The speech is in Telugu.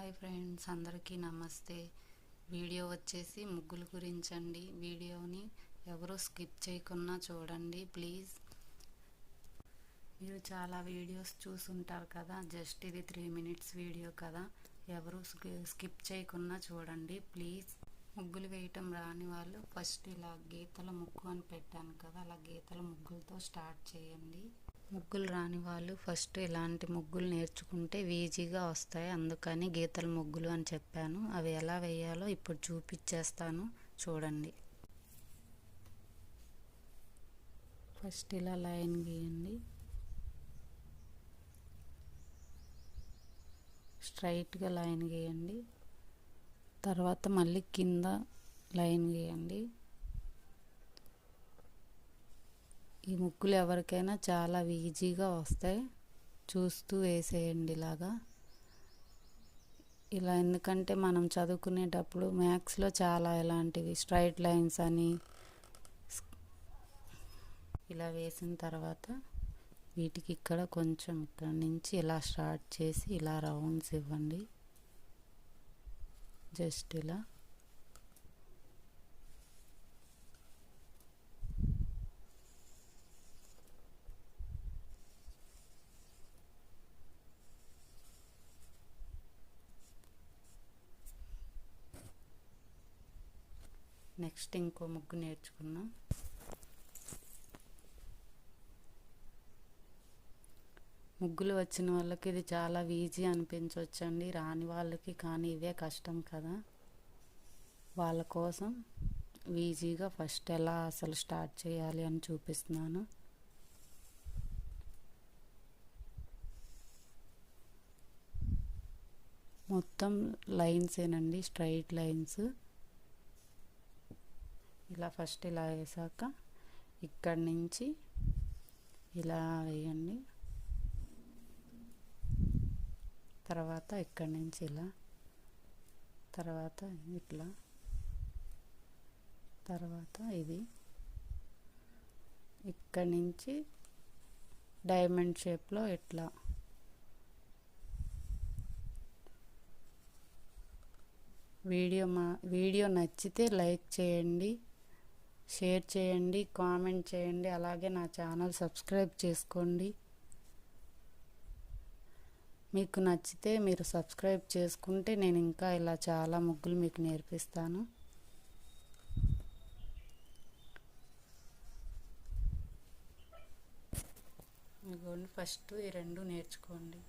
హాయ్ ఫ్రెండ్స్, అందరికీ నమస్తే. వీడియో వచ్చేసి ముగ్గుల గురించి అండి. వీడియోని ఎవరు స్కిప్ చేయకుండా చూడండి ప్లీజ్. మీరు చాలా వీడియోస్ చూసుంటారు కదా, జస్ట్ ఇది 3 minutes వీడియో కదా, ఎవరు స్కిప్ చేయకుండా చూడండి ప్లీజ్. ముగ్గులు వేయటం రాని వాళ్ళు ఫస్ట్ ఇలా గీతల ముగ్గు అని పెట్టాను కదా, అలా గీతల ముగ్గులతో స్టార్ట్ చేయండి. ముగ్గులు రాని వాళ్ళు ఫస్ట్ ఇలాంటి ముగ్గులు నేర్చుకుంటే ఈజీగా వస్తాయి, అందుకని గీతల ముగ్గులు అని చెప్పాను. అవి ఎలా వేయాలో ఇప్పుడు చూపించేస్తాను చూడండి. ఫస్ట్ ఇలా లైన్ గీయండి, స్ట్రైట్గా లైన్ గీయండి. తర్వాత మళ్ళీ కింద లైన్ గీయండి. ఈ ముగ్గులు ఎవరికైనా చాలా ఈజీగా వస్తాయి, చూస్తూ వేసేయండి ఇలా. ఎందుకంటే మనం చదువుకునేటప్పుడు మ్యాథ్స్లో చాలా ఇలాంటివి స్ట్రైట్ లైన్స్ అని ఇలా వేసిన తర్వాత వీటికి ఇక్కడ కొంచెం ఇక్కడ నుంచి ఇలా స్టార్ట్ చేసి ఇలా రౌండ్స్ ఇవ్వండి. జస్ట్ ఇలా నెక్స్ట్ ఇంకో ముగ్గు నేర్చుకున్నాం. ముగ్గులు వచ్చిన వాళ్ళకి ఇది చాలా ఈజీ అనిపించవచ్చండి, రాని వాళ్ళకి కానీ ఇవే కష్టం కదా. వాళ్ళ కోసం ఈజీగా ఫస్ట్ ఎలా అసలు స్టార్ట్ చేయాలి అని చూపిస్తున్నాను. మొత్తం లైన్స్ ఏనండి, స్ట్రైట్ లైన్స్. ఇలా ఫస్ట్ ఇలా వేసాక ఇక్కడి నుంచి ఇలా వేయండి. తర్వాత ఇక్కడి నుంచి ఇలా, తర్వాత ఇట్లా, తర్వాత ఇది ఇక్కడి నుంచి డైమండ్ షేప్లో ఇట్లా. వీడియో నచ్చితే లైక్ చేయండి, షేర్ చేయండి, కామెంట్ చేయండి, అలాగే నా ఛానల్ సబ్స్క్రైబ్ చేసుకోండి. మీకు నచ్చితే మీరు సబ్స్క్రైబ్ చేసుకుంటే నేను ఇంకా ఇలా చాలా ముగ్గులు మీకు నేర్పిస్తాను. ఇదిగోండి, ఫస్ట్ ఈ రెండు నేర్చుకోండి.